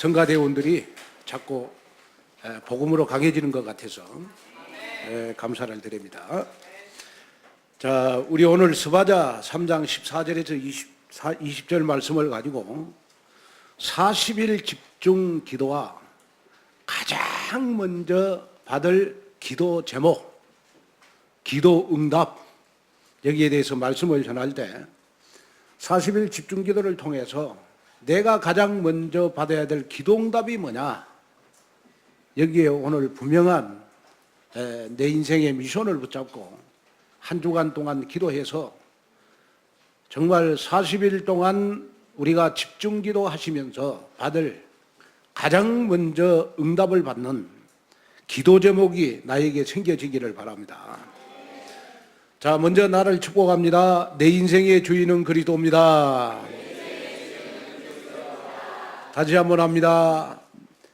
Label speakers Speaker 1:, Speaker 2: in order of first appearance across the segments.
Speaker 1: 성가대원들이 자꾸 복음으로 강해지는 것 같아서 감사를 드립니다. 자, 우리 오늘 스바자 3장 14절에서 20절 말씀을 가지고 40일 집중 기도와 가장 먼저 받을 기도 제목, 기도 응답, 여기에 대해서 말씀을 전할 때 40일 집중 기도를 통해서 내가 가장 먼저 받아야 될 기도 응답이 뭐냐, 여기에 오늘 분명한 내 인생의 미션을 붙잡고 한 주간 동안 기도해서 정말 40일 동안 우리가 집중 기도하시면서 받을 가장 먼저 응답을 받는 기도 제목이 나에게 생겨지기를 바랍니다. 자, 먼저 나를 축복합니다. 내 인생의 주인은 그리스도입니다. 다시 한번 합니다.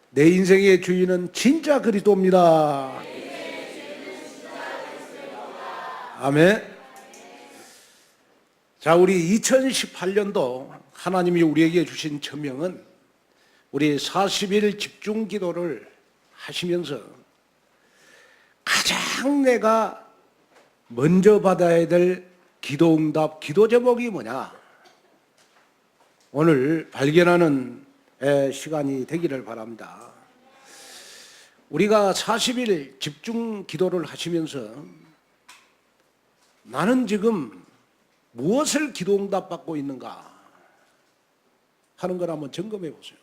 Speaker 1: 내 인생의 주인은 진짜 그리스도입니다. 아멘. 자, 우리 2018년도 하나님이 우리에게 주신 천명은 우리 40일 집중 기도를 하시면서 가장 내가 먼저 받아야 될 기도 응답, 기도 제목이 뭐냐, 오늘 발견하는 시간이 되기를 바랍니다. 우리가 40일 집중 기도를 하시면서 나는 지금 무엇을 기도 응답 받고 있는가 하는 걸 한번 점검해 보세요.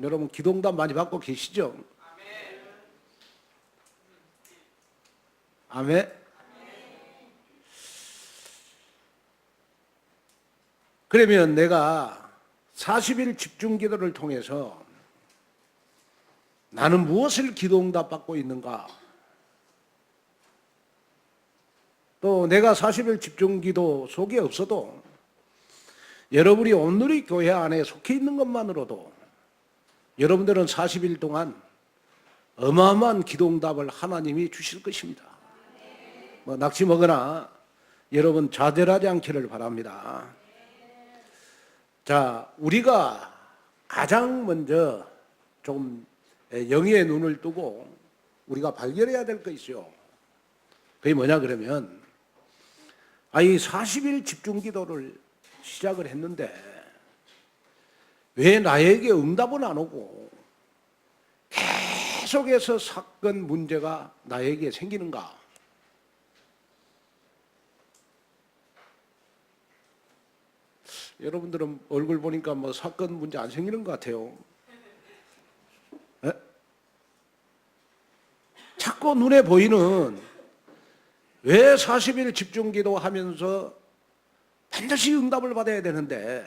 Speaker 1: 여러분 기도 응답 많이 받고 계시죠? 아멘. 그러면 내가 40일 집중 기도를 통해서 나는 무엇을 기도 응답 받고 있는가? 또 내가 40일 집중 기도 속에 없어도 여러분이 온누리 교회 안에 속해 있는 것만으로도 여러분들은 40일 동안 어마어마한 기도 응답을 하나님이 주실 것입니다. 낙심 먹으나 여러분 좌절하지 않기를 바랍니다. 자, 우리가 가장 먼저 좀 영의 눈을 뜨고 우리가 발견해야 될 거 있어요. 그게 뭐냐 그러면, 이 40일 집중 기도를 시작을 했는데 왜 나에게 응답은 안 오고 계속해서 사건 문제가 나에게 생기는가? 여러분들은 얼굴 보니까 뭐 사건 문제 안 생기는 것 같아요. 에? 자꾸 눈에 보이는, 왜 40일 집중 기도하면서 반드시 응답을 받아야 되는데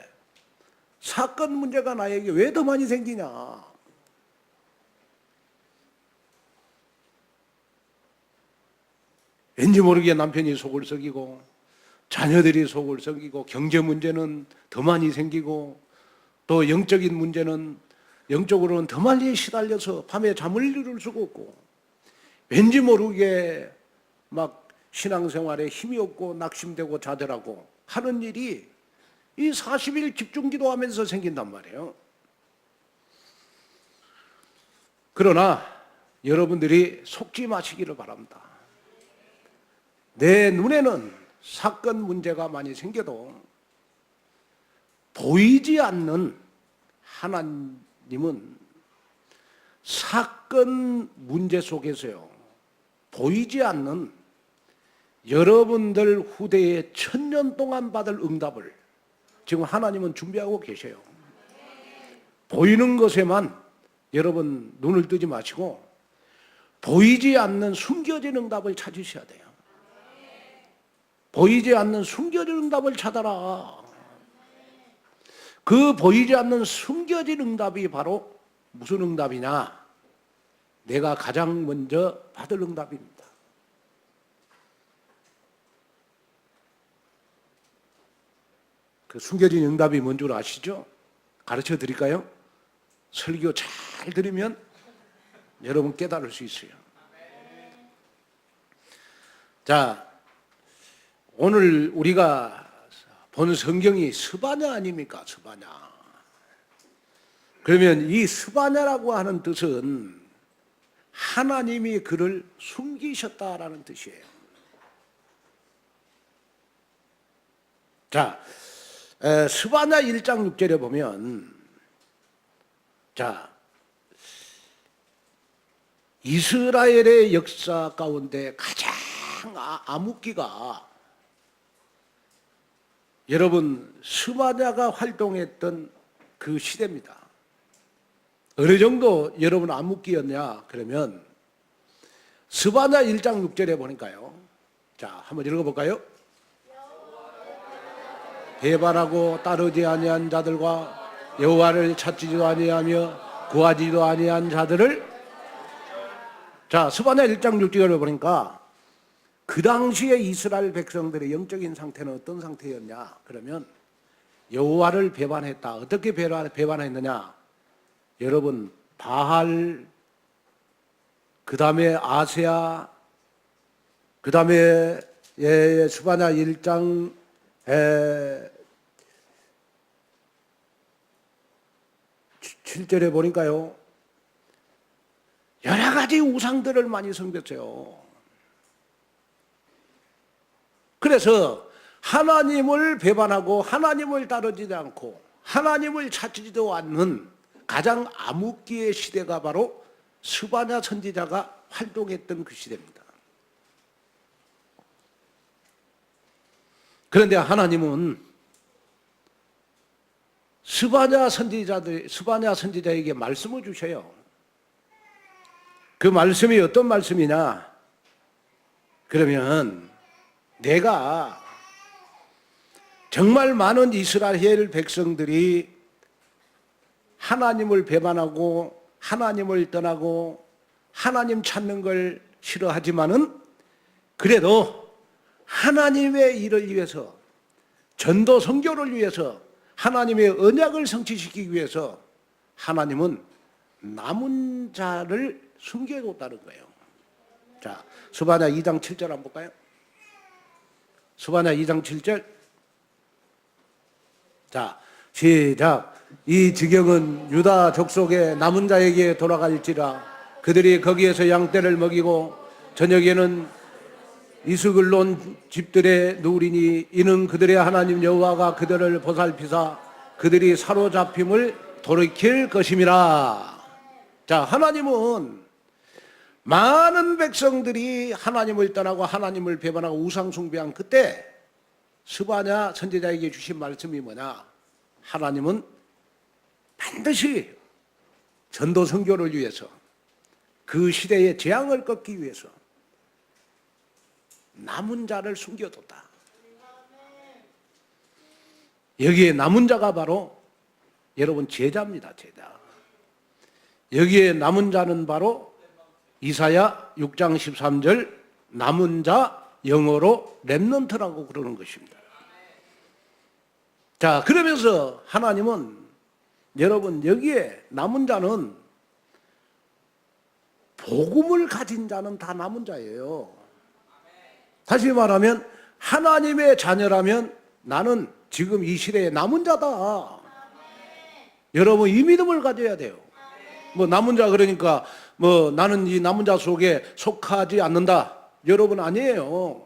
Speaker 1: 사건 문제가 나에게 왜 더 많이 생기냐? 왠지 모르게 남편이 속을 썩이고 자녀들이 속을 썩이고 경제 문제는 더 많이 생기고 또 영적인 문제는 영적으로는 더 많이 시달려서 밤에 잠을 이룰 수가 없고 왠지 모르게 막 신앙생활에 힘이 없고 낙심되고 좌절하고 하는 일이 이 40일 집중 기도하면서 생긴단 말이에요. 그러나 여러분들이 속지 마시기를 바랍니다. 내 눈에는 사건 문제가 많이 생겨도 보이지 않는 하나님은 사건 문제 속에서요, 보이지 않는 여러분들 후대에 1000년 동안 받을 응답을 지금 하나님은 준비하고 계셔요. 보이는 것에만 여러분 눈을 뜨지 마시고 보이지 않는 숨겨진 응답을 찾으셔야 돼요. 보이지 않는 숨겨진 응답을 찾아라. 그 보이지 않는 숨겨진 응답이 바로 무슨 응답이냐? 내가 가장 먼저 받을 응답입니다. 그 숨겨진 응답이 뭔 줄 아시죠? 가르쳐 드릴까요? 설교 잘 들으면 여러분 깨달을 수 있어요. 자, 오늘 우리가 본 성경이 스바냐 아닙니까? 스바냐. 그러면 이 스바냐라고 하는 뜻은 하나님이 그를 숨기셨다라는 뜻이에요. 자, 스바냐 1장 6절에 보면, 자, 이스라엘의 역사 가운데 가장 암흑기가 여러분 스바냐가 활동했던 그 시대입니다. 어느 정도 여러분 암흑기였냐 그러면 스바냐 1장 6절에 보니까요. 자, 한번 읽어볼까요? 배반하고 따르지 아니한 자들과 여호와를 찾지도 아니하며 구하지도 아니한 자들을, 자, 스바냐 1장 6절을 보니까 그 당시에 이스라엘 백성들의 영적인 상태는 어떤 상태였냐 그러면 여호와를 배반했다. 어떻게 배반했느냐? 여러분 바알, 그 다음에 아세아, 그 다음에 스바냐 1장 7절에 보니까요, 여러 가지 우상들을 많이 섬겼어요. 그래서 하나님을 배반하고 하나님을 따르지 않고 하나님을 찾지도 않는 가장 암흑기의 시대가 바로 스바냐 선지자가 활동했던 그 시대입니다. 그런데 하나님은 스바냐 선지자에게 말씀을 주셔요. 그 말씀이 어떤 말씀이냐? 그러면 내가 정말 많은 이스라엘 백성들이 하나님을 배반하고 하나님을 떠나고 하나님 찾는 걸 싫어하지만은 그래도 하나님의 일을 위해서, 전도 선교를 위해서, 하나님의 언약을 성취시키기 위해서 하나님은 남은 자를 숨겨뒀다는 거예요. 자, 스바냐 2장 7절 한번 볼까요? 스바냐 2장 7절. 자, 시작. 이 지경은 유다 족속의 남은 자에게 돌아갈지라. 그들이 거기에서 양떼를 먹이고 저녁에는 이슬을 놓은 집들에 누우리니 이는 그들의 하나님 여호와가 그들을 보살피사 그들이 사로잡힘을 돌이킬 것임이라. 자, 하나님은 많은 백성들이 하나님을 떠나고 하나님을 배반하고 우상 숭배한 그때 스바냐 선지자에게 주신 말씀이 뭐냐? 하나님은 반드시 전도 선교를 위해서, 그 시대의 재앙을 꺾기 위해서 남은 자를 숨겨뒀다. 여기에 남은 자가 바로 여러분 제자입니다. 제자. 여기에 남은 자는 바로 이사야 6장 13절 남은 자, 영어로 렘넌트라고 그러는 것입니다. 자, 그러면서 하나님은 여러분 여기에 남은 자는, 복음을 가진 자는 다 남은 자예요. 다시 말하면 하나님의 자녀라면 나는 지금 이 시대에 남은 자다. 여러분 이 믿음을 가져야 돼요. 뭐 남은 자 그러니까 뭐 나는 이 남은 자 속에 속하지 않는다. 여러분 아니에요.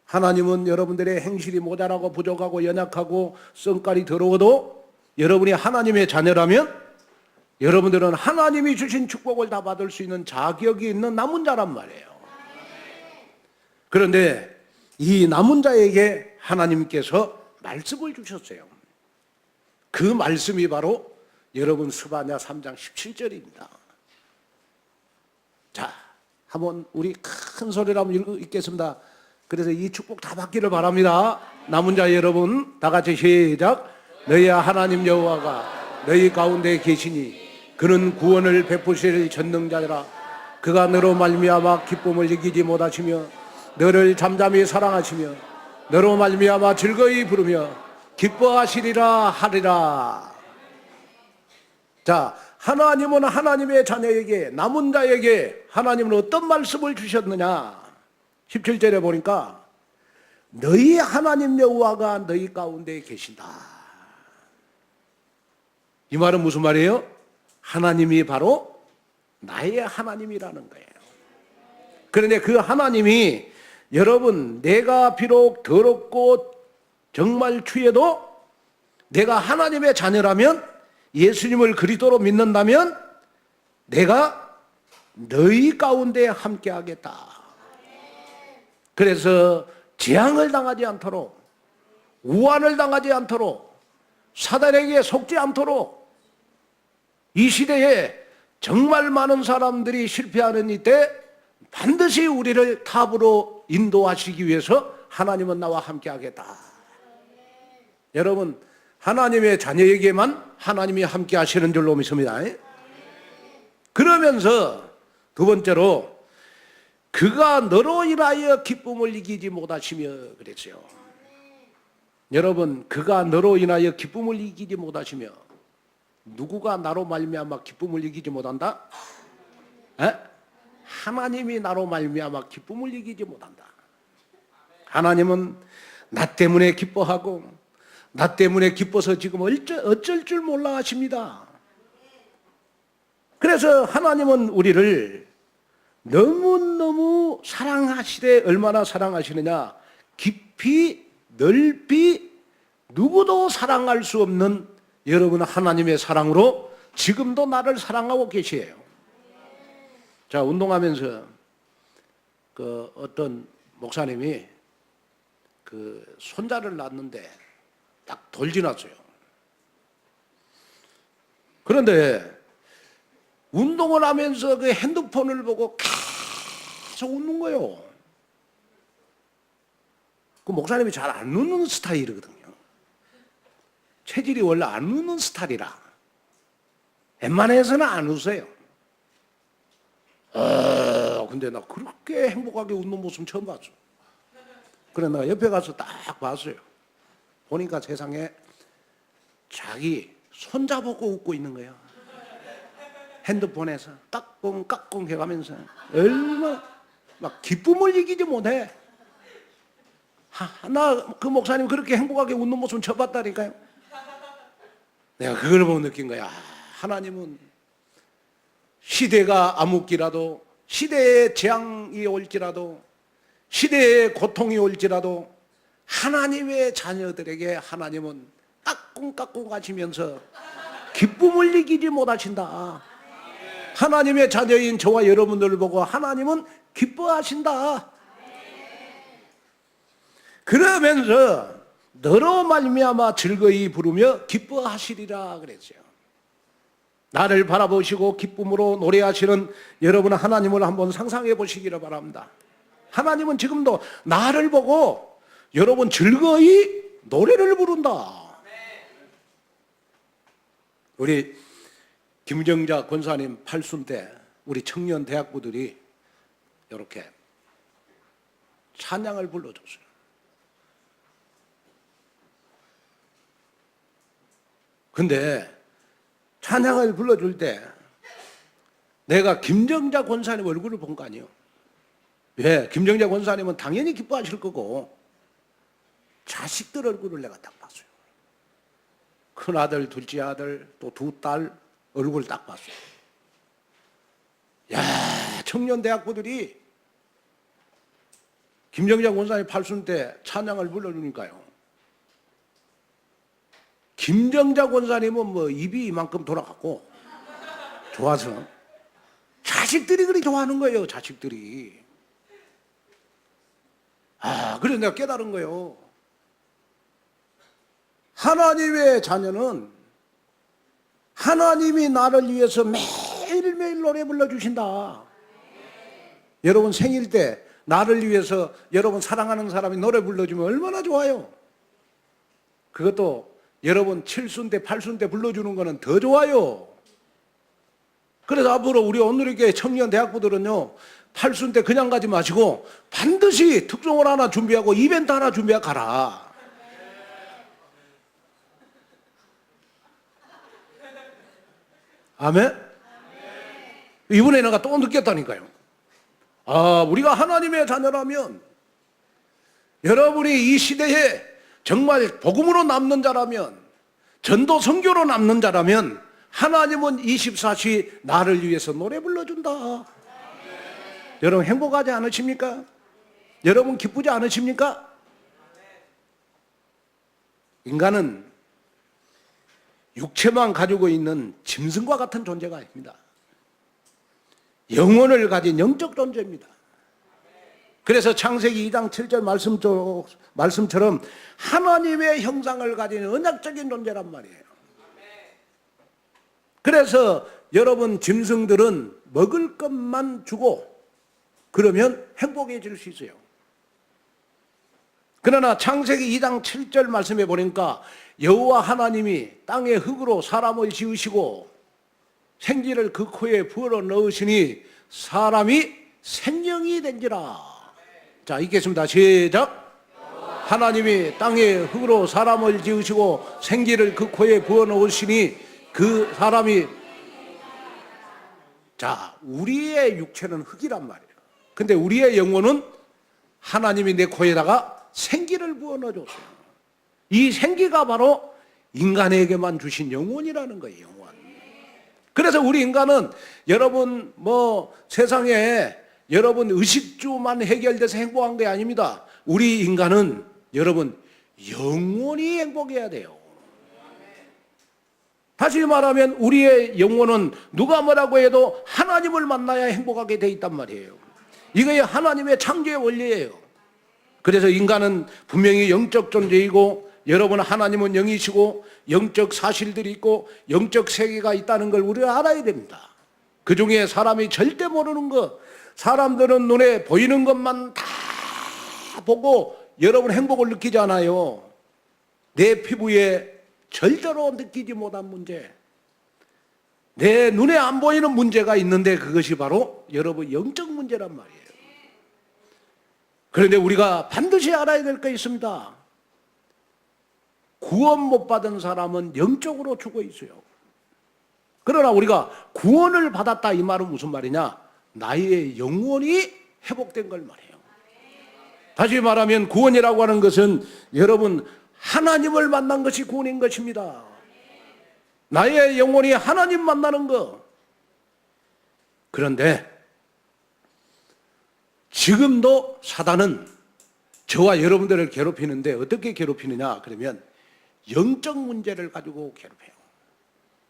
Speaker 1: 하나님은 여러분들의 행실이 모자라고 부족하고 연약하고 성깔이 더러워도 여러분이 하나님의 자녀라면 여러분들은 하나님이 주신 축복을 다 받을 수 있는 자격이 있는 남은 자란 말이에요. 그런데 이 남은 자에게 하나님께서 말씀을 주셨어요. 그 말씀이 바로 여러분 스바냐 3장 17절입니다. 자, 한번 우리 큰 소리로 한번 읽겠습니다. 그래서 이 축복 다 받기를 바랍니다. 남은 자 여러분 다 같이 시작. 너희 하나님 여호와가 너희 가운데 계시니 그는 구원을 베푸실 전능자라. 그가 너로 말미암아 기쁨을 이기지 못하시며 너를 잠잠히 사랑하시며 너로 말미암아 즐거이 부르며 기뻐하시리라 하리라. 자, 하나님은 하나님의 자녀에게, 남은 자에게 하나님은 어떤 말씀을 주셨느냐? 17절에 보니까 너희 하나님 여호와가 너희 가운데 계신다. 이 말은 무슨 말이에요? 하나님이 바로 나의 하나님이라는 거예요. 그런데 그 하나님이 여러분, 내가 비록 더럽고 정말 추해도 내가 하나님의 자녀라면, 예수님을 그리스도로 믿는다면 내가 너희 가운데 함께 하겠다. 그래서 재앙을 당하지 않도록, 우환을 당하지 않도록, 사단에게 속지 않도록, 이 시대에 정말 많은 사람들이 실패하는 이때 반드시 우리를 탑으로 인도하시기 위해서 하나님은 나와 함께 하겠다. 여러분, 하나님의 자녀에게만 하나님이 함께 하시는 줄로 믿습니다. 그러면서 두 번째로, 그가 너로 인하여 기쁨을 이기지 못하시며 그랬어요. 여러분, 그가 너로 인하여 기쁨을 이기지 못하시며, 누구가 나로 말미암아 기쁨을 이기지 못한다? 하나님이 나로 말미암아 기쁨을 이기지 못한다. 하나님은 나 때문에 기뻐하고, 나 때문에 기뻐서 지금 어쩔 줄 몰라 하십니다. 그래서 하나님은 우리를 너무너무 사랑하시되, 얼마나 사랑하시느냐, 깊이 넓이 누구도 사랑할 수 없는 여러분 하나님의 사랑으로 지금도 나를 사랑하고 계시에요. 자, 운동하면서 그 어떤 목사님이 그 손자를 낳았는데 딱 돌 지났어요. 그런데 운동을 하면서 그 핸드폰을 보고 계속 웃는 거예요. 그 목사님이 잘 안 웃는 스타일이거든요. 체질이 원래 안 웃는 스타일이라 웬만해서는 안 웃어요. 근데 나 그렇게 행복하게 웃는 모습 처음 봤어. 그래 내가 옆에 가서 딱 봤어요. 보니까 세상에 자기 손자 보고 웃고 있는 거야. 핸드폰에서 까꿍까꿍 해가면서 얼마나 막 기쁨을 이기지 못해. 나 그 목사님 그렇게 행복하게 웃는 모습 처음 봤다니까요. 내가 그걸 보고 느낀 거야. 하나님은 시대가 암흑기라도, 시대의 재앙이 올지라도, 시대의 고통이 올지라도 하나님의 자녀들에게 하나님은 까꿍까꿍 하시면서 기쁨을 이기지 못하신다. 하나님의 자녀인 저와 여러분들을 보고 하나님은 기뻐하신다. 그러면서 너로 말미암아 즐거이 부르며 기뻐하시리라 그랬어요. 나를 바라보시고 기쁨으로 노래하시는 여러분 하나님을 한번 상상해 보시기를 바랍니다. 하나님은 지금도 나를 보고 여러분 즐거이 노래를 부른다. 우리 김정자 권사님 팔순 때 우리 청년 대학부들이 이렇게 찬양을 불러줬어요. 근데 찬양을 불러줄 때 내가 김정자 권사님 얼굴을 본 거 아니에요. 왜? 김정자 권사님은 당연히 기뻐하실 거고 자식들 얼굴을 내가 딱 봤어요. 큰아들, 둘째 아들, 또 두 딸 얼굴을 딱 봤어요. 야, 청년 대학부들이 김정자 권사님 팔순 때 찬양을 불러주니까요. 김정자 권사님은 뭐 입이 이만큼 돌아갔고 좋아서 자식들이 그리 좋아하는 거예요. 자식들이. 그래서 내가 깨달은 거예요. 하나님의 자녀는 하나님이 나를 위해서 매일매일 노래 불러주신다. 여러분 생일 때 나를 위해서 여러분 사랑하는 사람이 노래 불러주면 얼마나 좋아요. 그것도 여러분 7순 때 8순 때 불러주는 거는 더 좋아요. 그래서 앞으로 우리 오늘의 청년 대학부들은요 8순 때 그냥 가지 마시고 반드시 특종을 하나 준비하고 이벤트 하나 준비하고 가라. 아멘? 이번에 내가 또 느꼈다니까요. 우리가 하나님의 자녀라면, 여러분이 이 시대에 정말 복음으로 남는 자라면, 전도 선교로 남는 자라면 하나님은 24시 나를 위해서 노래 불러준다. 여러분 행복하지 않으십니까? 여러분 기쁘지 않으십니까? 인간은 육체만 가지고 있는 짐승과 같은 존재가 아닙니다. 영혼을 가진 영적 존재입니다. 그래서 창세기 2장 7절 말씀처럼 하나님의 형상을 가진 언약적인 존재란 말이에요. 그래서 여러분 짐승들은 먹을 것만 주고 그러면 행복해질 수 있어요. 그러나 창세기 2장 7절 말씀에 보니까 여호와 하나님이 땅의 흙으로 사람을 지으시고 생기를 그 코에 부어 넣으시니 사람이 생명이 된지라. 자, 읽겠습니다. 시작. 하나님이 땅의 흙으로 사람을 지으시고 생기를 그 코에 부어 넣으시니 그 사람이, 자, 우리의 육체는 흙이란 말이에요. 근데 우리의 영혼은 하나님이 내 코에다가 생기를 부어 넣어줬어요. 이 생기가 바로 인간에게만 주신 영혼이라는 거예요. 영혼. 그래서 우리 인간은 여러분 세상에 여러분 의식주만 해결돼서 행복한 게 아닙니다. 우리 인간은 여러분 영원히 행복해야 돼요. 다시 말하면 우리의 영혼은 누가 뭐라고 해도 하나님을 만나야 행복하게 돼 있단 말이에요. 이게 하나님의 창조의 원리예요. 그래서 인간은 분명히 영적 존재이고 여러분 하나님은 영이시고 영적 사실들이 있고 영적 세계가 있다는 걸 우리가 알아야 됩니다. 그 중에 사람이 절대 모르는 것, 사람들은 눈에 보이는 것만 다 보고 여러분 행복을 느끼지 않아요. 내 피부에 절대로 느끼지 못한 문제, 내 눈에 안 보이는 문제가 있는데 그것이 바로 여러분 영적 문제란 말이에요. 그런데 우리가 반드시 알아야 될 게 있습니다. 구원 못 받은 사람은 영적으로 죽어 있어요. 그러나 우리가 구원을 받았다 이 말은 무슨 말이냐? 나의 영혼이 회복된 걸 말해요. 다시 말하면 구원이라고 하는 것은 여러분 하나님을 만난 것이 구원인 것입니다. 나의 영혼이 하나님 만나는 것. 그런데 지금도 사단은 저와 여러분들을 괴롭히는데 어떻게 괴롭히느냐? 그러면 영적 문제를 가지고 괴롭혀요.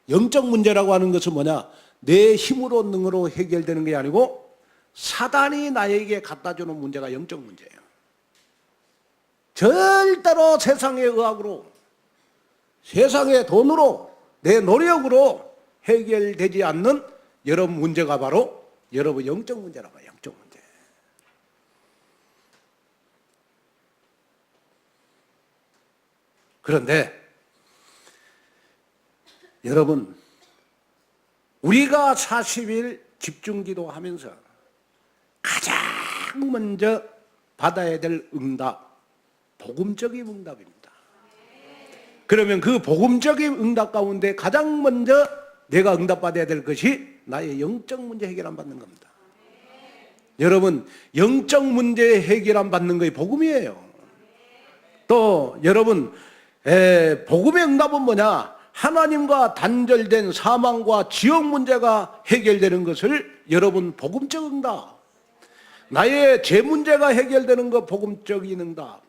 Speaker 1: 영적 문제라고 하는 것은 뭐냐? 내 힘으로 능으로 해결되는 게 아니고 사단이 나에게 갖다 주는 문제가 영적 문제예요. 절대로 세상의 의학으로, 세상의 돈으로, 내 노력으로 해결되지 않는 여러분 문제가 바로 여러분 영적 문제라고 해요. 영적 문제. 그런데 여러분 우리가 40일 집중기도 하면서 가장 먼저 받아야 될 응답, 복음적인 응답입니다. 그러면 그 복음적인 응답 가운데 가장 먼저 내가 응답받아야 될 것이 나의 영적 문제 해결 안 받는 겁니다. 여러분 영적 문제 해결 안 받는 것이 복음이에요. 또 여러분 복음의 응답은 뭐냐? 하나님과 단절된 사망과 지옥 문제가 해결되는 것을 여러분 복음적 응답, 나의 죄 문제가 해결되는 것 복음적인 응답,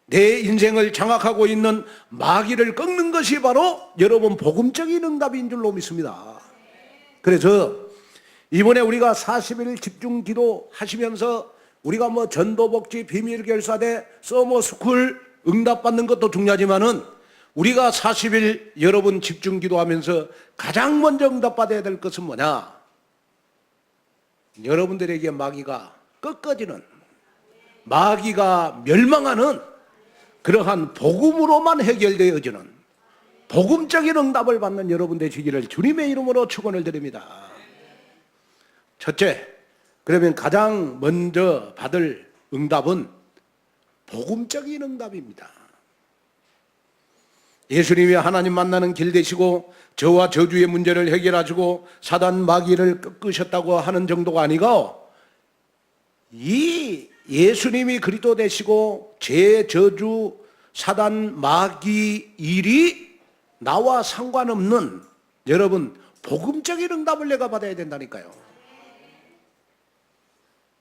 Speaker 1: 내 인생을 장악하고 있는 마귀를 꺾는 것이 바로 여러분 복음적인 응답인 줄로 믿습니다. 그래서 이번에 우리가 40일 집중 기도 하시면서 우리가 전도복지 비밀결사대 서머스쿨 응답받는 것도 중요하지만은 우리가 40일 여러분 집중 기도하면서 가장 먼저 응답받아야 될 것은 뭐냐? 여러분들에게 마귀가 꺾어지는, 마귀가 멸망하는 그러한 복음으로만 해결되어지는 복음적인 응답을 받는 여러분 되시기를 주님의 이름으로 축원을 드립니다. 첫째, 그러면 가장 먼저 받을 응답은 복음적인 응답입니다. 예수님이 하나님 만나는 길 되시고 저와 저주의 문제를 해결하시고 사단 마귀를 꺾으셨다고 하는 정도가 아니고 이 예수님이 그리스도 되시고 죄, 저주, 사단, 마귀 일이 나와 상관없는 여러분, 복음적인 응답을 내가 받아야 된다니까요.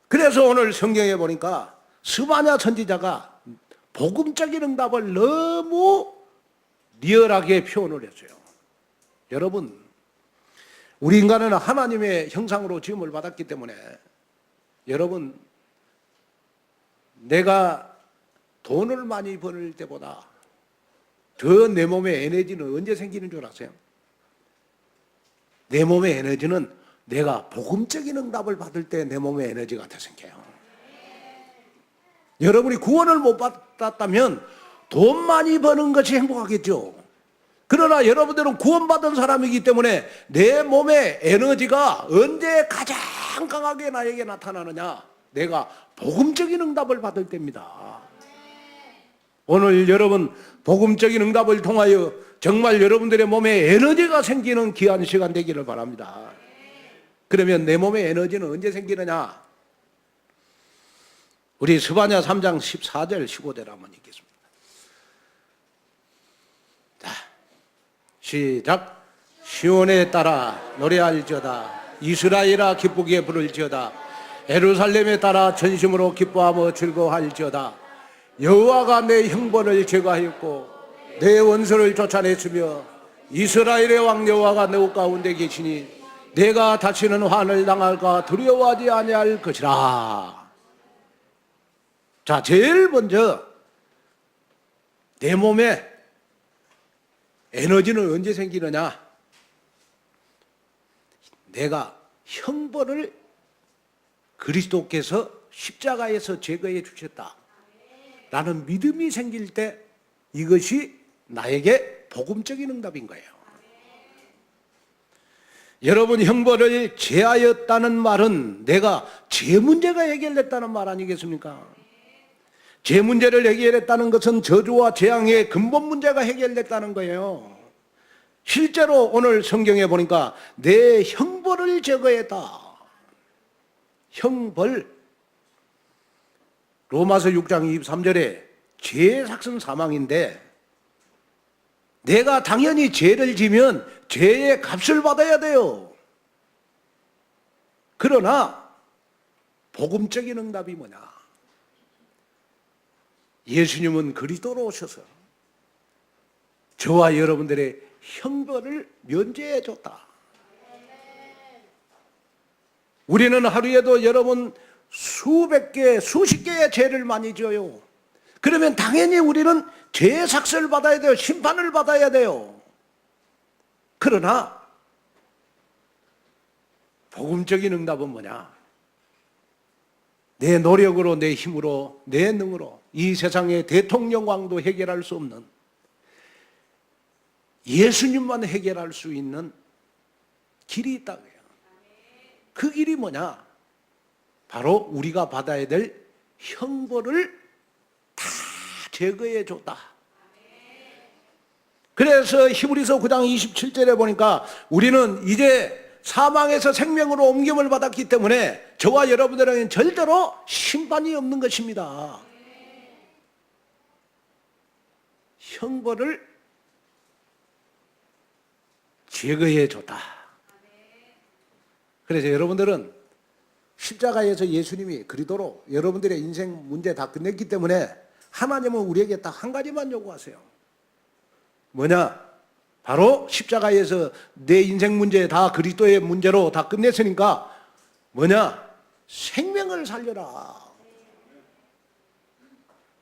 Speaker 1: 그래서 오늘 성경에 보니까 스바냐 선지자가 복음적인 응답을 너무 리얼하게 표현을 했어요. 여러분, 우리 인간은 하나님의 형상으로 지음을 받았기 때문에 여러분, 내가 돈을 많이 벌 때보다 더 내 몸의 에너지는 언제 생기는 줄 아세요? 내 몸의 에너지는 내가 복음적인 응답을 받을 때 내 몸의 에너지가 더 생겨요. 여러분이 구원을 못 받았다면 돈 많이 버는 것이 행복하겠죠. 그러나 여러분들은 구원받은 사람이기 때문에 내 몸의 에너지가 언제 가장 강하게 나에게 나타나느냐? 내가 복음적인 응답을 받을 때입니다. 오늘 여러분, 복음적인 응답을 통하여 정말 여러분들의 몸에 에너지가 생기는 귀한 시간 되기를 바랍니다. 그러면 내 몸의 에너지는 언제 생기느냐? 우리 스바냐 3장 14절 15절 한번 읽겠습니다. 자, 시작. 시온에 따라 노래할지어다. 이스라엘아 기쁘게 부를지어다. 예루살렘에 따라 전심으로 기뻐하며 즐거워할지어다. 여호와가 내 형벌을 제거하였고 내 원수를 쫓아냈으며 이스라엘의 왕 여호와가 내 가운데 계시니 내가 다시는 환을 당할까 두려워하지 아니할 것이라. 자, 제일 먼저 내 몸에 에너지는 언제 생기느냐? 내가 형벌을 그리스도께서 십자가에서 제거해 주셨다 라는 믿음이 생길 때 이것이 나에게 복음적인 응답인 거예요. 여러분, 형벌을 제하였다는 말은 내가 제 문제가 해결됐다는 말 아니겠습니까? 제 문제를 해결했다는 것은 저주와 재앙의 근본 문제가 해결됐다는 거예요. 실제로 오늘 성경에 보니까 내 형벌을 제거했다. 형벌. 로마서 6장 23절에 죄의 삭은 사망인데 내가 당연히 죄를 지면 죄의 값을 받아야 돼요. 그러나 복음적인 응답이 뭐냐? 예수님은 그리스도로 오셔서 저와 여러분들의 형벌을 면제해 줬다. 우리는 하루에도 여러분 수백 개, 수십 개의 죄를 많이 지어요. 그러면 당연히 우리는 죄의 삭스를 받아야 돼요. 심판을 받아야 돼요. 그러나 복음적인 응답은 뭐냐? 내 노력으로, 내 힘으로, 내 능으로 이 세상의 대통령왕도 해결할 수 없는, 예수님만 해결할 수 있는 길이 있다고요. 그 길이 뭐냐? 바로 우리가 받아야 될 형벌을 다 제거해 줬다. 그래서 히브리서 9장 27절에 보니까 우리는 이제 사망에서 생명으로 옮김을 받았기 때문에 저와 여러분들에게는 절대로 심판이 없는 것입니다. 형벌을 제거해 줬다. 그래서 여러분들은 십자가에서 예수님이 그리도로 여러분들의 인생 문제 다 끝냈기 때문에 하나님은 우리에게 딱 한 가지만 요구하세요. 뭐냐? 바로 십자가에서 내 인생 문제 다 그리스도의 문제로 다 끝냈으니까 뭐냐? 생명을 살려라.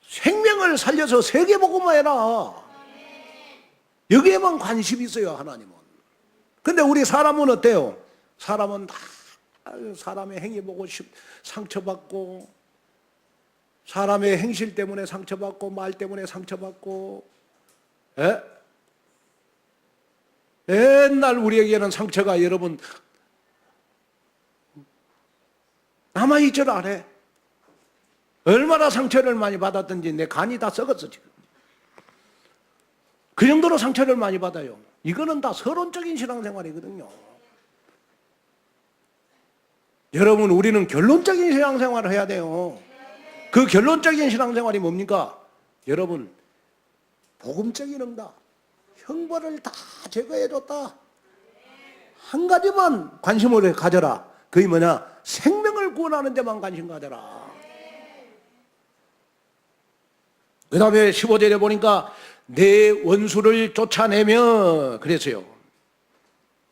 Speaker 1: 생명을 살려서 세계복음화 해라. 여기에만 관심이 있어요, 하나님은. 근데 우리 사람은 어때요? 사람은 다 사람의 행위 보고 상처받고, 사람의 행실 때문에 상처받고, 말 때문에 상처받고, 맨날 우리에게는 상처가 여러분 남아있질 않아. 얼마나 상처를 많이 받았든지 내 간이 다 썩었어 지금. 그 정도로 상처를 많이 받아요. 이거는 다 서론적인 신앙생활이거든요. 여러분, 우리는 결론적인 신앙생활을 해야 돼요. 그 결론적인 신앙생활이 뭡니까? 여러분, 복음적인 응답, 형벌을 다 제거해줬다. 한 가지만 관심을 가져라. 그게 뭐냐? 생명을 구원하는 데만 관심 가져라. 그 다음에 15절에 보니까 내 원수를 쫓아내며 그랬어요.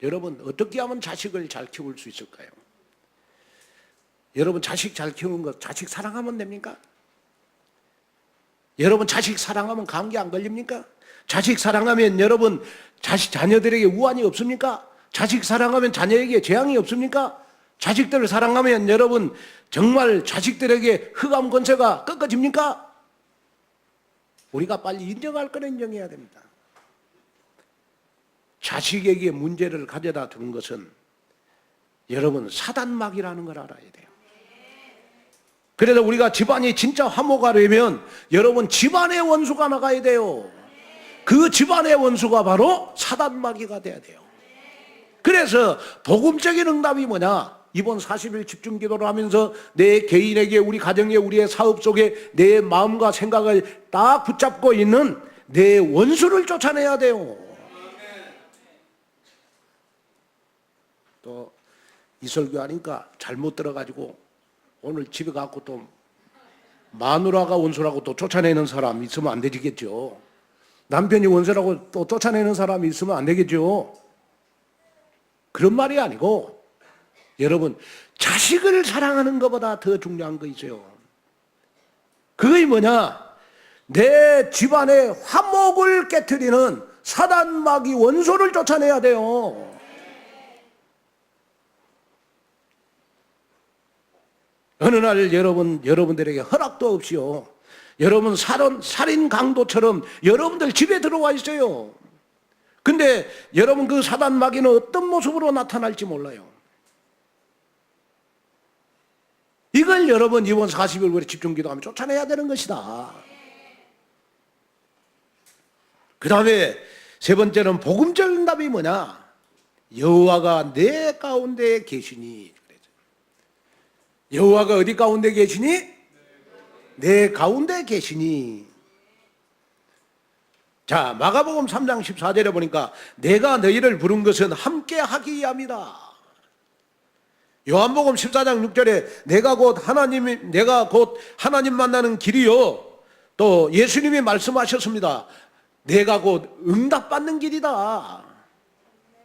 Speaker 1: 여러분 어떻게 하면 자식을 잘 키울 수 있을까요? 여러분 자식 잘 키우는 거 자식 사랑하면 됩니까? 여러분 자식 사랑하면 감기 안 걸립니까? 자식 사랑하면 여러분 자녀들에게 우환이 없습니까? 자식 사랑하면 자녀에게 재앙이 없습니까? 자식들을 사랑하면 여러분 정말 자식들에게 흑암 권세가 꺾어집니까? 우리가 빨리 인정할 거는 인정해야 됩니다. 자식에게 문제를 가져다 두는 것은 여러분 사단막이라는 걸 알아야 돼요. 그래서 우리가 집안이 진짜 화목하려면 여러분 집안의 원수가 나가야 돼요. 그 집안의 원수가 바로 사단마귀가 돼야 돼요. 그래서 복음적인 응답이 뭐냐? 이번 40일 집중기도를 하면서 내 개인에게 우리 가정에 우리의 사업 속에 내 마음과 생각을 딱 붙잡고 있는 내 원수를 쫓아내야 돼요. 또 이설교 하니까 잘못 들어가지고 오늘 집에 가고 또 마누라가 원수라고 또 쫓아내는 사람 있으면 안 되겠죠. 남편이 원수라고 또 쫓아내는 사람이 있으면 안 되겠죠. 그런 말이 아니고 여러분 자식을 사랑하는 것보다 더 중요한 거 있어요. 그게 뭐냐? 내 집안의 화목을 깨트리는 사단마귀 원수를 쫓아내야 돼요. 어느 날 여러분들에게 허락도 없이요. 여러분 살인 강도처럼 여러분들 집에 들어와 있어요. 근데 여러분 그 사단마귀는 어떤 모습으로 나타날지 몰라요. 이걸 여러분 이번 40일 우리 집중기도하면 쫓아내야 되는 것이다. 그 다음에 세 번째는 복음적 응답이 뭐냐? 여호와가 내 가운데 계시니. 여호와가 어디 가운데 계시니? 내 가운데 계시니. 자, 마가복음 3장 14절에 보니까 내가 너희를 부른 것은 함께 하기 위함이다. 요한복음 14장 6절에 내가 곧 하나님 만나는 길이요. 또 예수님이 말씀하셨습니다. 내가 곧 응답받는 길이다.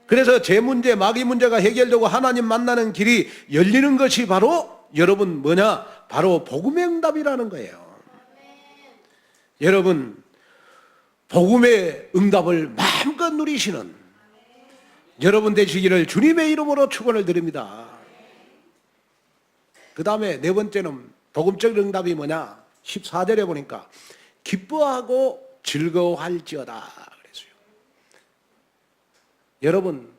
Speaker 1: 그래서 제 문제, 마귀 문제가 해결되고 하나님 만나는 길이 열리는 것이 바로 여러분 뭐냐? 바로 복음의 응답이라는 거예요. 여러분 복음의 응답을 마음껏 누리시는 여러분 되시기를 주님의 이름으로 축원을 드립니다. 그 다음에 네 번째는 복음적 응답이 뭐냐? 14절에 보니까 기뻐하고 즐거워할지어다 그랬어요. 여러분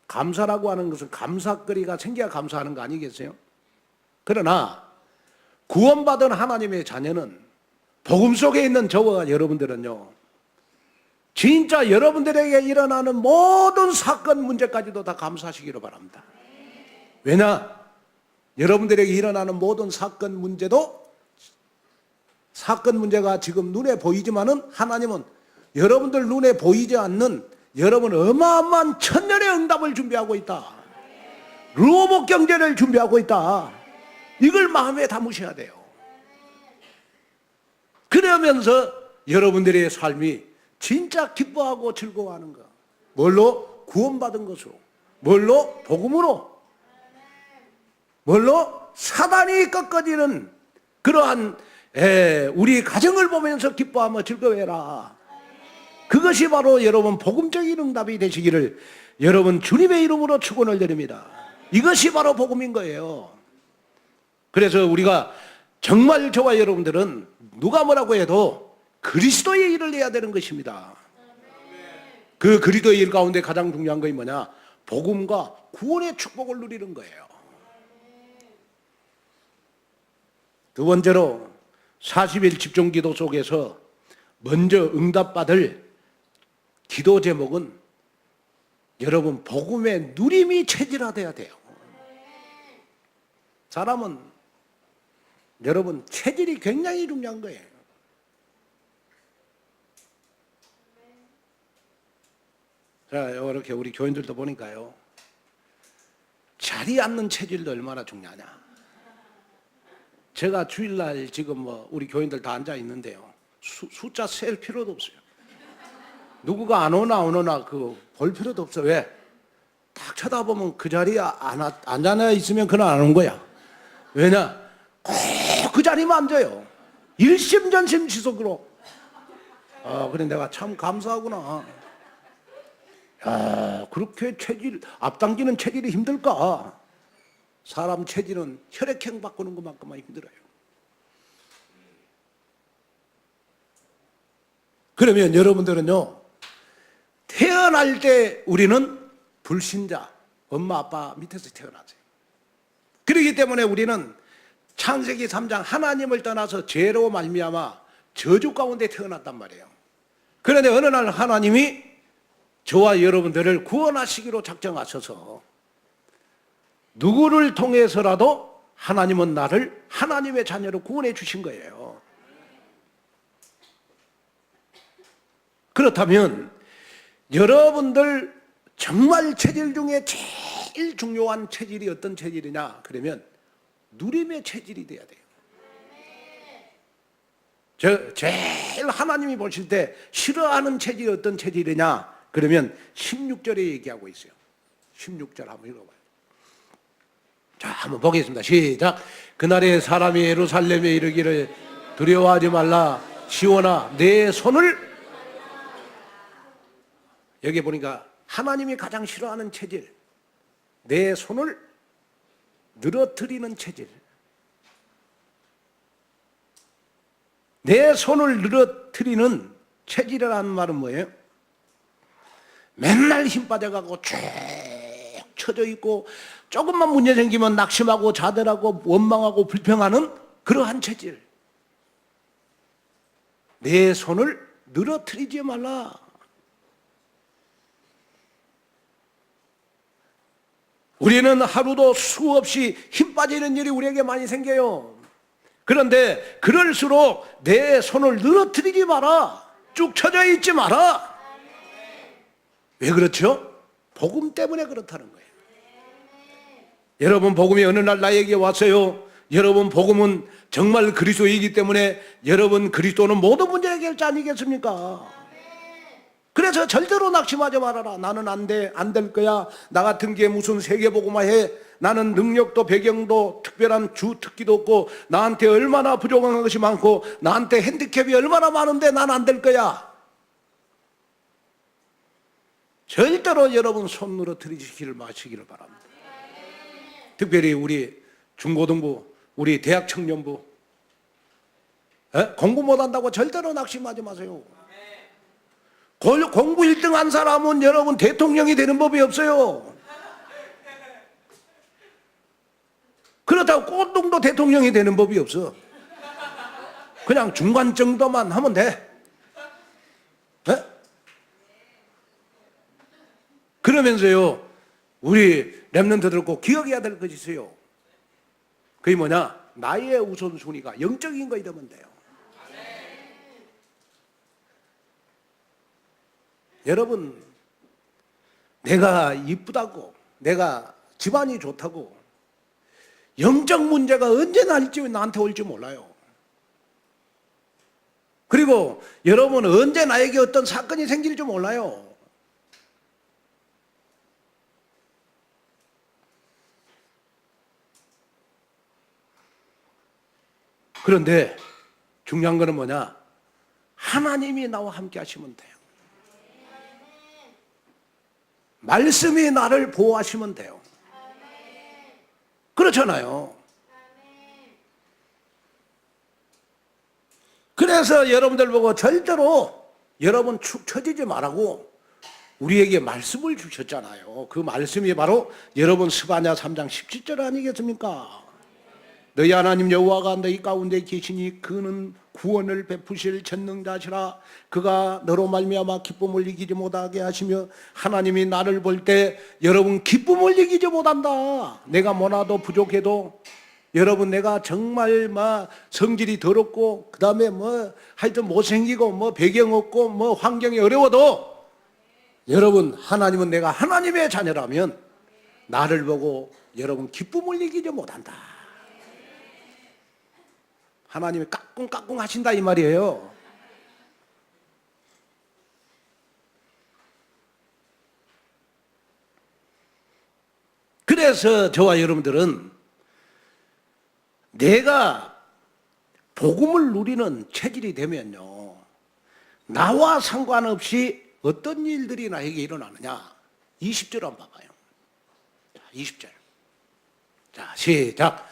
Speaker 1: 감사라고 하는 것은 감사거리가 생겨야 감사하는 거 아니겠어요? 그러나 구원받은 하나님의 자녀는 복음 속에 있는 저와 여러분들은요, 진짜 여러분들에게 일어나는 모든 사건 문제까지도 다 감사하시기를 바랍니다. 왜냐? 여러분들에게 일어나는 모든 사건 문제도 사건 문제가 지금 눈에 보이지만은 하나님은 여러분들 눈에 보이지 않는 여러분 어마어마한 천년의 응답을 준비하고 있다. 로봇 경제를 준비하고 있다. 이걸 마음에 담으셔야 돼요. 그러면서 여러분들의 삶이 진짜 기뻐하고 즐거워하는 것. 뭘로? 구원받은 것으로. 뭘로? 복음으로. 뭘로? 사단이 꺾어지는 그러한 우리 가정을 보면서 기뻐하며 즐거워해라. 그것이 바로 여러분 복음적인 응답이 되시기를 여러분 주님의 이름으로 축원을 드립니다. 이것이 바로 복음인 거예요. 그래서 우리가 정말 저와 여러분들은 누가 뭐라고 해도 그리스도의 일을 해야 되는 것입니다. 그 그리스도의 일 가운데 가장 중요한 것이 뭐냐? 복음과 구원의 축복을 누리는 거예요. 두 번째로 40일 집중기도 속에서 먼저 응답받을 기도 제목은 여러분 복음의 누림이 체질화돼야 돼요. 사람은 여러분 체질이 굉장히 중요한 거예요. 자, 이렇게 우리 교인들도 보니까요, 자리에 앉는 체질도 얼마나 중요하냐. 제가 주일날 지금 뭐 우리 교인들 다 앉아 있는데요. 숫자 셀 필요도 없어요. 누구가 안 오나 볼 필요도 없어. 왜? 딱 쳐다보면 그 자리에 앉아 있으면 그는 안 온 거야. 왜냐? 꼭 그 자리만 앉아요. 일심전심 지속으로. 그래 내가 참 감사하구나. 그렇게 앞당기는 체질이 힘들까? 사람 체질은 혈액형 바꾸는 것만큼만 힘들어요. 그러면 여러분들은요, 태어날 때 우리는 불신자, 엄마 아빠 밑에서 태어나죠. 그렇기 때문에 우리는 창세기 3장 하나님을 떠나서 죄로 말미암아 저주 가운데 태어났단 말이에요. 그런데 어느 날 하나님이 저와 여러분들을 구원하시기로 작정하셔서 누구를 통해서라도 하나님은 나를 하나님의 자녀로 구원해 주신 거예요. 그렇다면 여러분들 정말 체질 중에 제일 중요한 체질이 어떤 체질이냐? 그러면 누림의 체질이 돼야 돼요. 제일 하나님이 보실 때 싫어하는 체질이 어떤 체질이냐? 그러면 16절에 얘기하고 있어요. 16절 한번 읽어봐요. 자, 한번 보겠습니다. 시작. 그날에 사람이 예루살렘에 이르기를 두려워하지 말라. 시온아 내 손을, 여기 보니까 하나님이 가장 싫어하는 체질, 내 손을 늘어뜨리는 체질. 내 손을 늘어뜨리는 체질이라는 말은 뭐예요? 맨날 힘 빠져가고 쭉 처져 있고 조금만 문제 생기면 낙심하고 자들하고 원망하고 불평하는 그러한 체질. 내 손을 늘어뜨리지 말라. 우리는 하루도 수없이 힘 빠지는 일이 우리에게 많이 생겨요. 그런데 그럴수록 내 손을 늘어뜨리지 마라. 쭉 처져 있지 마라. 왜 그렇죠? 복음 때문에 그렇다는 거예요. 여러분, 복음이 어느 날 나에게 왔어요. 여러분, 복음은 정말 그리스도이기 때문에 여러분, 그리스도는 모든 문제 해결자 아니겠습니까? 그래서 절대로 낙심하지 말아라. 나는 안 될 거야. 나 같은 게 무슨 세계복음화 해. 나는 능력도 배경도 특별한 주특기도 없고 나한테 얼마나 부족한 것이 많고 나한테 핸디캡이 얼마나 많은데 난 안 될 거야. 절대로 여러분 손 늘어뜨리시기를 마시기를 바랍니다. 특별히 우리 중고등부, 우리 대학 청년부, 공부 못한다고 절대로 낙심하지 마세요. 공부 1등 한 사람은 여러분 대통령이 되는 법이 없어요. 그렇다고 꼴등도 대통령이 되는 법이 없어. 그냥 중간 정도만 하면 돼. 네? 그러면서요, 우리 렘넌트들 꼭 기억해야 될 것이 있어요. 그게 뭐냐? 나의 우선순위가 영적인 거 이러면 돼요. 여러분, 내가 이쁘다고, 내가 집안이 좋다고 영적 문제가 언제 날지 나한테 올지 몰라요. 그리고 여러분, 언제 나에게 어떤 사건이 생길지 몰라요. 그런데 중요한 거는 뭐냐? 하나님이 나와 함께 하시면 돼요. 말씀이 나를 보호하시면 돼요. 그렇잖아요. 그래서 여러분들 보고 절대로 여러분 축 처지지 말라고 우리에게 말씀을 주셨잖아요. 그 말씀이 바로 여러분 스바냐 3장 17절 아니겠습니까? 너희 하나님 여호와가 너희 가운데 계시니 그는 구원을 베푸실 전능자시라. 그가 너로 말미암아 기쁨을 이기지 못하게 하시며, 하나님이 나를 볼 때 여러분 기쁨을 이기지 못한다. 내가 뭐라도 부족해도 여러분 내가 정말 성질이 더럽고 그 다음에 하여튼 못생기고 배경 없고 환경이 어려워도 여러분 하나님은 내가 하나님의 자녀라면 나를 보고 여러분 기쁨을 이기지 못한다. 하나님이 까꿍까꿍 하신다 이 말이에요. 그래서 저와 여러분들은 내가 복음을 누리는 체질이 되면요, 나와 상관없이 어떤 일들이 나에게 일어나느냐. 20절 한번 봐봐요. 자, 20절. 자, 시작.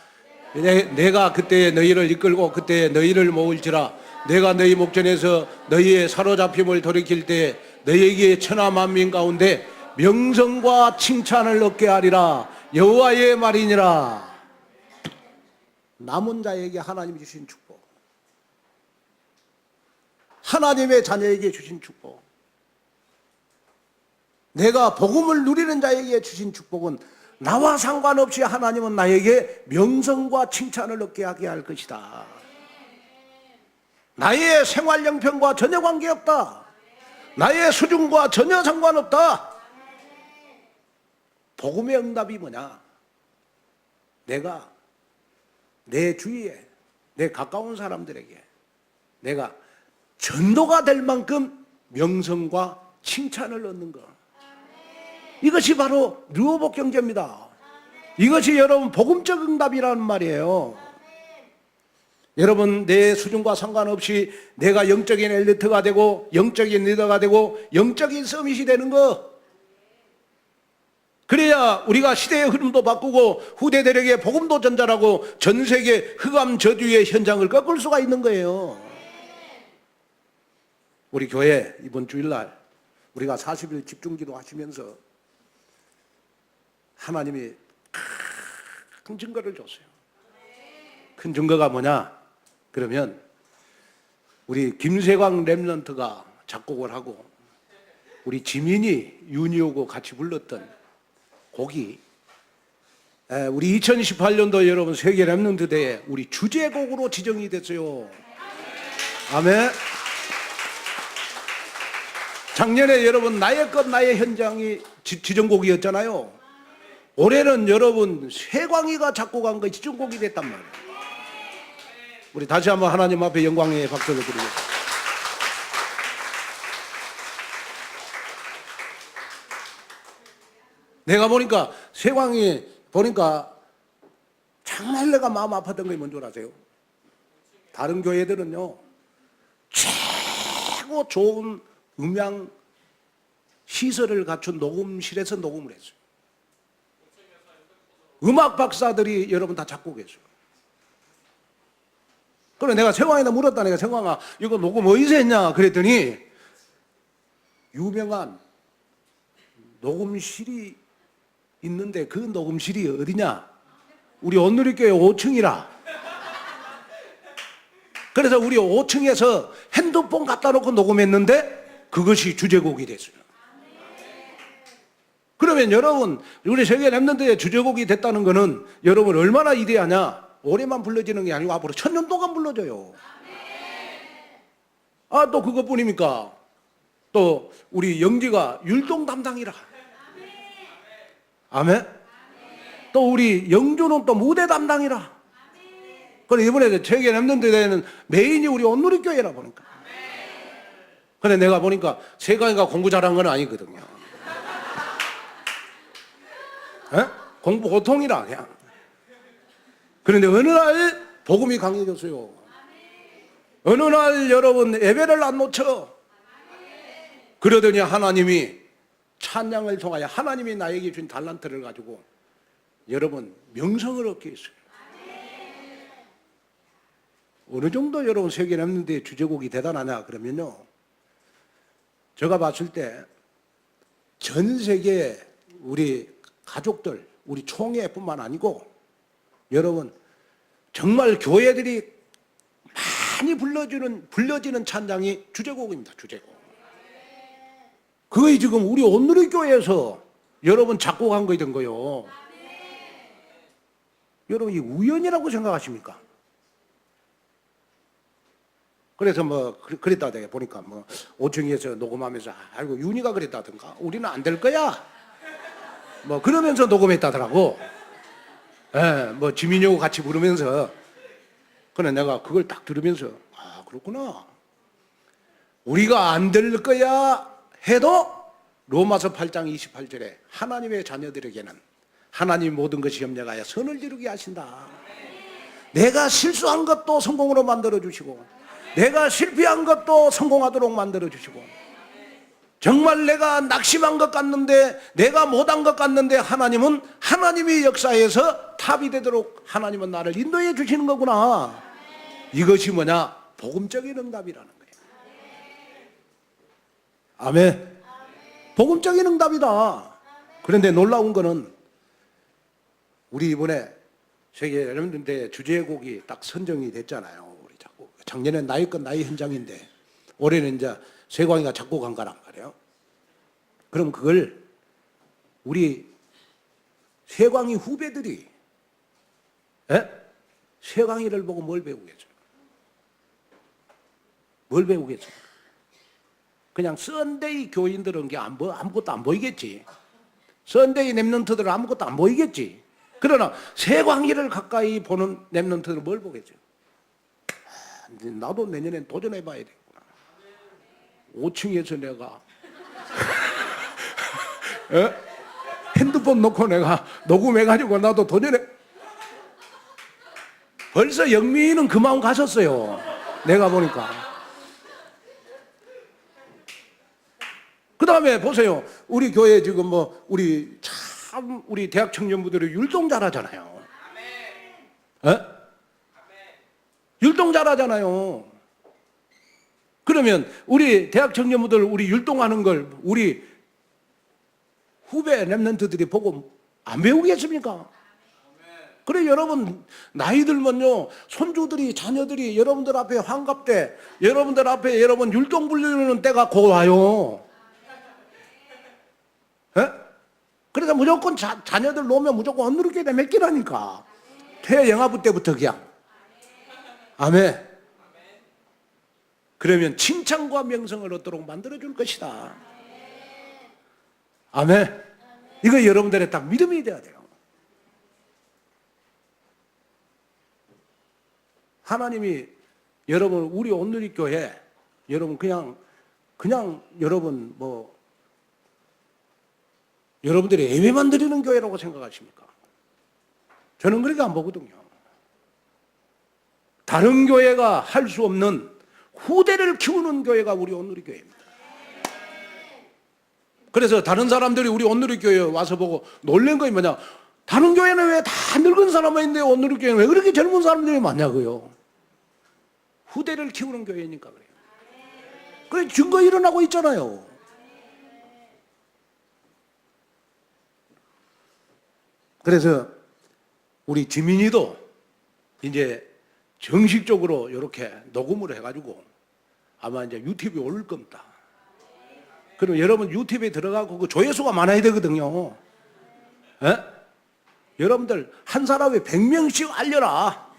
Speaker 1: 내가 그때 너희를 이끌고 그때 너희를 모을지라. 내가 너희 목전에서 너희의 사로잡힘을 돌이킬 때 너희에게 천하 만민 가운데 명성과 칭찬을 얻게 하리라. 여호와의 말이니라. 남은 자에게 하나님이 주신 축복, 하나님의 자녀에게 주신 축복, 내가 복음을 누리는 자에게 주신 축복은 나와 상관없이 하나님은 나에게 명성과 칭찬을 얻게 하게 할 것이다. 나의 생활 형편과 전혀 관계없다. 나의 수준과 전혀 상관없다. 복음의 응답이 뭐냐? 내가 내 주위에, 내 가까운 사람들에게 내가 전도가 될 만큼 명성과 칭찬을 얻는 것. 이것이 바로 르호복 경제입니다. 이것이 여러분 복음적 응답이라는 말이에요. 여러분, 내 수준과 상관없이 내가 영적인 엘리트가 되고 영적인 리더가 되고 영적인 서밋이 되는 것. 그래야 우리가 시대의 흐름도 바꾸고 후대들에게 복음도 전달하고 전 세계 흑암 저주의 현장을 꺾을 수가 있는 거예요. 우리 교회 이번 주일날 우리가 40일 집중기도 하시면서 하나님이 큰 증거를 줬어요. 큰 증거가 뭐냐? 그러면 우리 김세광 랩런트가 작곡을 하고 우리 지민이 윤희오고 같이 불렀던 곡이 우리 2018년도 여러분 세계 랩런트 대회 우리 주제곡으로 지정이 됐어요. 아멘. 작년에 여러분 나의 것 나의 현장이 지정곡이었잖아요. 올해는 여러분 세광이가 작곡한 거 지정곡이 됐단 말이에요. 우리 다시 한번 하나님 앞에 영광의 박수를 드리겠습니다. 내가 보니까 세광이 보니까 정말 내가 마음 아팠던 게 뭔지 아세요? 다른 교회들은요 최고 좋은 음향 시설을 갖춘 녹음실에서 녹음을 했어요. 음악 박사들이 여러분 다 작곡했어요. 그래 내가 세광이한테 물었다. 내가 세광아 이거 녹음 어디서 했냐 그랬더니 유명한 녹음실이 있는데 그 녹음실이 어디냐? 우리 온누리교회 5층이라. 그래서 우리 5층에서 핸드폰 갖다 놓고 녹음했는데 그것이 주제곡이 됐어요. 그러면 여러분 우리 세계 랩런트의 주제곡이 됐다는 것은 여러분 얼마나 위대하냐? 올해만 불러지는 게 아니고 앞으로 1000년 동안 불러줘요. 아, 또 그것뿐입니까? 또 우리 영지가 율동 담당이라. 아멘. 또 우리 영주는 또 무대 담당이라. 그래 이번에 세계 랩런트 대회는 메인이 우리 온누리교회라 보니까. 근데 내가 보니까 세강이가 공부 잘한 건 아니거든요. 에? 공부 고통이라 그냥. 그런데 어느 날 복음이 강해졌어요. 어느 날 여러분 예배를 안 놓쳐. 그러더니 하나님이 찬양을 통하여 하나님이 나에게 준 달란트를 가지고 여러분 명성을 얻게 했어요. 어느 정도 여러분 세계 랩런트의 주제곡이 대단하냐 그러면요, 제가 봤을 때 전 세계 우리 가족들, 우리 총회뿐만 아니고 여러분 정말 교회들이 많이 불려지는 찬양이 주제곡입니다. 주제곡. 그게 지금 우리 온누리교회에서 여러분 작곡한 거이 된 거예요. 여러분 이 우연이라고 생각하십니까? 그래서 뭐 그랬다 내가 보니까 뭐 5층에서 녹음하면서 아이고 윤희가 그랬다든가 우리는 안 될 거야. 뭐 그러면서 녹음했다더라고. 예, 뭐 지민이하고 같이 부르면서. 그래 내가 그걸 딱 들으면서 아 그렇구나. 우리가 안 될 거야 해도 로마서 8장 28절에 하나님의 자녀들에게는 하나님 모든 것이 협력하여 선을 이루게 하신다. 내가 실수한 것도 성공으로 만들어 주시고 내가 실패한 것도 성공하도록 만들어 주시고 정말 내가 낙심한 것 같는데 내가 못한 것 같는데 하나님은 하나님의 역사에서 탑이 되도록 하나님은 나를 인도해 주시는 거구나. 이것이 뭐냐? 복음적인 응답이라는 거예요. 아멘. 복음적인 응답이다. 그런데 놀라운 거는 우리 이번에 세계 렘넌트 주제곡이 딱 선정이 됐잖아요. 우리 작곡. 작년에 나의 것 나의 현장인데 올해는 이제 세광이가 작곡한 거란 말이에요. 그럼 그걸 우리 세광이 후배들이 세광이를 보고 뭘 배우겠어요? 뭘 배우겠어요? 그냥 썬데이 교인들은 게 아무것도 안 보이겠지. 썬데이 렘넌트들은 아무것도 안 보이겠지. 그러나 세광이를 가까이 보는 렘넌트들은 뭘 보겠죠? 나도 내년엔 도전해봐야 되겠구나. 5층에서 내가 핸드폰 놓고 내가 녹음해가지고 나도 도전해. 벌써 영미는 그 마음 가셨어요. 내가 보니까. 그 다음에 보세요. 우리 교회 지금 뭐 우리 대학 청년부들이 율동 잘하잖아요. 율동 잘하잖아요. 그러면 우리 대학 청년부들 우리 율동하는 걸 우리 후배 렘넌트들이 보고 안 배우겠습니까? 그래 여러분 나이 들면요 손주들이 자녀들이 여러분들 앞에 환갑 때 여러분들 앞에 여러분 율동 부르는 때가 곧 와요. 그래서 무조건 자녀들 놓으면 무조건 언누르게 돼 맡기라니까. 태영아부 때부터 그냥. 아멘. 그러면 칭찬과 명성을 얻도록 만들어줄 것이다. 아멘. 이거 여러분들의 딱 믿음이 돼야 돼요. 하나님이 여러분 우리 온누리교회 여러분 그냥 여러분 뭐 여러분들이 예배만 드리는 교회라고 생각하십니까? 저는 그렇게 안 보거든요. 다른 교회가 할 수 없는 후대를 키우는 교회가 우리 온누리교회입니다. 그래서 다른 사람들이 우리 온누리교회에 와서 보고 놀란 거이 뭐냐? 다른 교회는 왜 다 늙은 사람만 있는데 온누리교회는 왜 그렇게 젊은 사람들이 많냐고요? 후대를 키우는 교회니까 그래요. 그래 증거 일어나고 있잖아요. 그래서 우리 지민이도 이제 정식적으로 이렇게 녹음을 해가지고 아마 이제 유튜브에 올릴 겁니다. 그럼 여러분 유튜브에 들어가고 그 조회수가 많아야 되거든요. 여러분들 한 사람에 100명씩 알려라.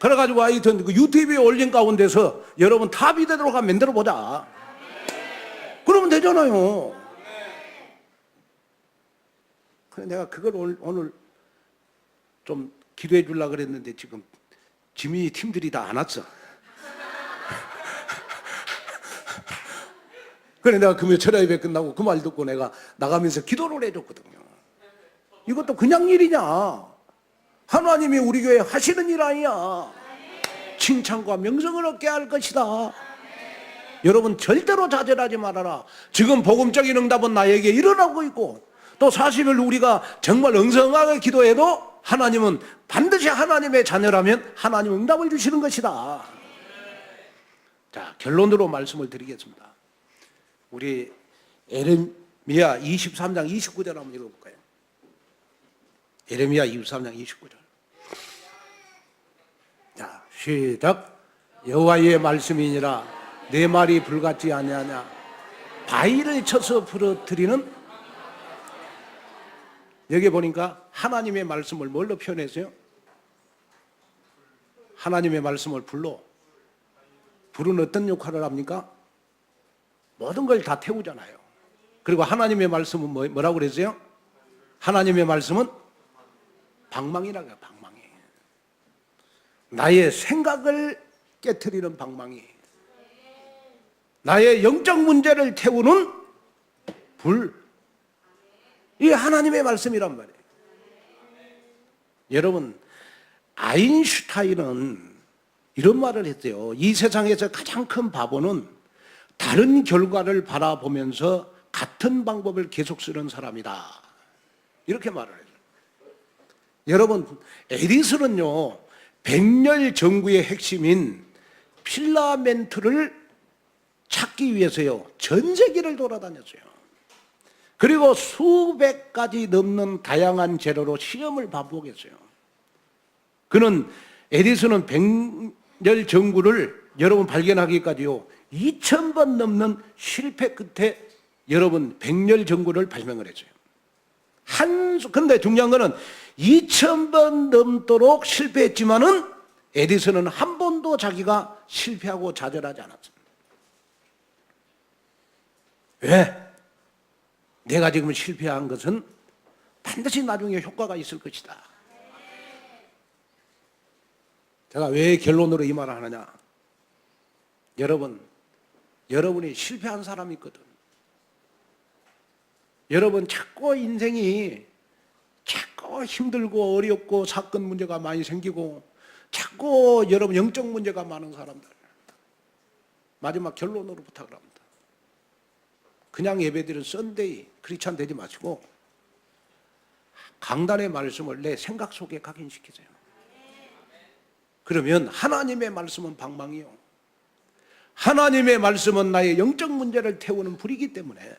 Speaker 1: 그래가지고 하여튼 그 유튜브에 올린 가운데서 여러분 탑이 되도록 한번 만들어 보자. 그러면 되잖아요. 그래 내가 그걸 오늘 좀 기도해 주려고 그랬는데 지금 지민이 팀들이 다 안 왔어. 그래 내가 금요 철야 예배 끝나고 그 말 듣고 내가 나가면서 기도를 해줬거든요. 이것도 그냥 일이냐? 하나님이 우리 교회에 하시는 일 아니야. 칭찬과 명성을 얻게 할 것이다. 여러분 절대로 좌절하지 말아라. 지금 복음적인 응답은 나에게 일어나고 있고 또 40일 우리가 정말 응성하게 기도해도 하나님은 반드시 하나님의 자녀라면 하나님 응답을 주시는 것이다. 자, 결론으로 말씀을 드리겠습니다. 우리 에레미야 23장 29절 한번 읽어볼까요? 에레미야 23장 29절. 자, 시작. 여호와의 말씀이니라 내 말이 불같지 아니하냐. 바위를 쳐서 부러뜨리는. 여기 보니까 하나님의 말씀을 뭘로 표현했어요? 하나님의 말씀을 불로. 불은 어떤 역할을 합니까? 모든 걸 다 태우잖아요. 그리고 하나님의 말씀은 뭐라고 그랬어요? 하나님의 말씀은 방망이라고 해요. 방망이. 나의 생각을 깨트리는 방망이, 나의 영적 문제를 태우는 불, 이게 하나님의 말씀이란 말이에요. 여러분, 아인슈타인은 이런 말을 했대요. 이 세상에서 가장 큰 바보는 다른 결과를 바라보면서 같은 방법을 계속 쓰는 사람이다, 이렇게 말을 해요. 여러분, 에디슨은요, 백렬 전구의 핵심인 필라멘트를 찾기 위해서요, 전 세계를 돌아다녔어요. 그리고 수백 가지 넘는 다양한 재료로 시험을 반복했어요. 그는, 에디슨은 백렬 전구를 여러분 발견하기까지요 2000번 넘는 실패 끝에 여러분 백렬 전구를 발명을 했어요. 근데 중요한 거는 2000번 넘도록 실패했지만은 에디슨은 한 번도 자기가 실패하고 좌절하지 않았습니다. 왜? 내가 지금 실패한 것은 반드시 나중에 효과가 있을 것이다. 제가 왜 결론으로 이 말을 하느냐? 여러분이 실패한 사람이 있거든. 여러분, 자꾸 인생이 자꾸 힘들고 어렵고 사건 문제가 많이 생기고 자꾸 여러분 영적 문제가 많은 사람들, 마지막 결론으로 부탁을 합니다. 그냥 예배드리는 썬데이 크리스찬 되지 마시고 강단의 말씀을 내 생각 속에 각인시키세요. 그러면 하나님의 말씀은 방망이요, 하나님의 말씀은 나의 영적 문제를 태우는 불이기 때문에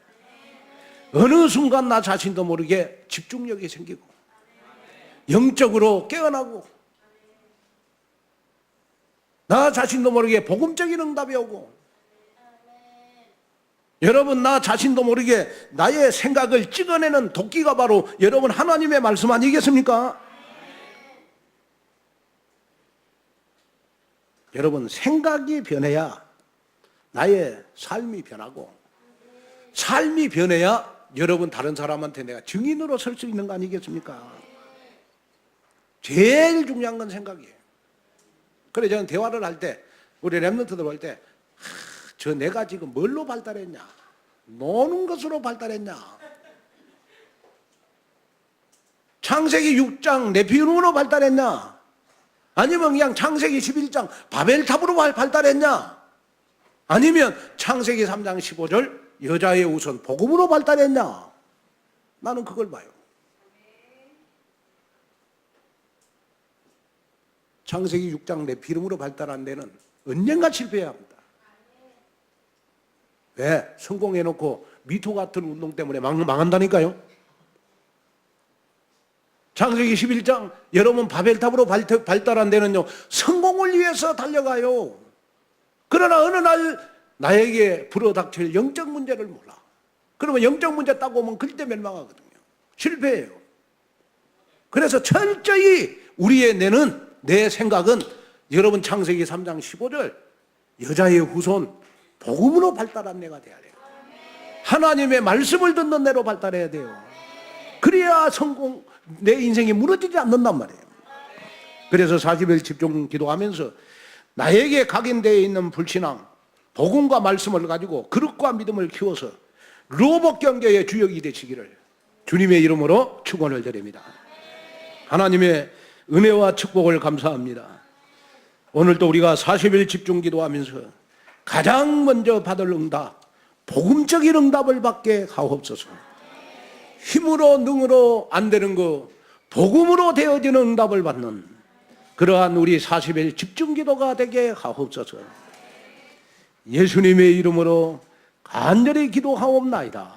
Speaker 1: 어느 순간 나 자신도 모르게 집중력이 생기고 영적으로 깨어나고 나 자신도 모르게 복음적인 응답이 오고, 여러분, 나 자신도 모르게 나의 생각을 찍어내는 도끼가 바로 여러분 하나님의 말씀 아니겠습니까? 여러분, 생각이 변해야 나의 삶이 변하고, 삶이 변해야 여러분 다른 사람한테 내가 증인으로 설 수 있는 거 아니겠습니까? 제일 중요한 건 생각이에요. 그래, 저는 대화를 할 때, 우리 랩런트들 할 때, 저 내가 지금 뭘로 발달했냐? 노는 것으로 발달했냐? 창세기 6장 네피림으로 발달했냐? 아니면 그냥 창세기 11장 바벨탑으로 발달했냐? 아니면 창세기 3장 15절 여자의 우선 복음으로 발달했냐? 나는 그걸 봐요. 창세기 6장 네피림으로 발달한 데는 언젠가 실패해야 합니다. 왜? 성공해놓고 미토 같은 운동 때문에 망한다니까요. 창세기 11장 여러분 바벨탑으로 발달한 데는요 성공을 위해서 달려가요. 그러나 어느 날 나에게 불어닥칠 영적 문제를 몰라. 그러면 영적 문제 따고 오면 그때 멸망하거든요. 실패해요. 그래서 철저히 우리의 내 생각은 여러분 창세기 3장 15절 여자의 후손 복음으로 발달한 내가 돼야 돼요. 하나님의 말씀을 듣는 내로 발달해야 돼요. 그래야 내 인생이 무너지지 않는단 말이에요. 그래서 40일 집중 기도하면서 나에게 각인되어 있는 불신앙, 복음과 말씀을 가지고 그릇과 믿음을 키워서 로봇 경제의 주역이 되시기를 주님의 이름으로 축원을 드립니다. 하나님의 은혜와 축복을 감사합니다. 오늘도 우리가 40일 집중 기도하면서 가장 먼저 받을 응답, 복음적인 응답을 받게 하옵소서. 힘으로 능으로 안 되는 거 복음으로 되어지는 응답을 받는 그러한 우리 40일 집중 기도가 되게 하옵소서. 예수님의 이름으로 간절히 기도하옵나이다.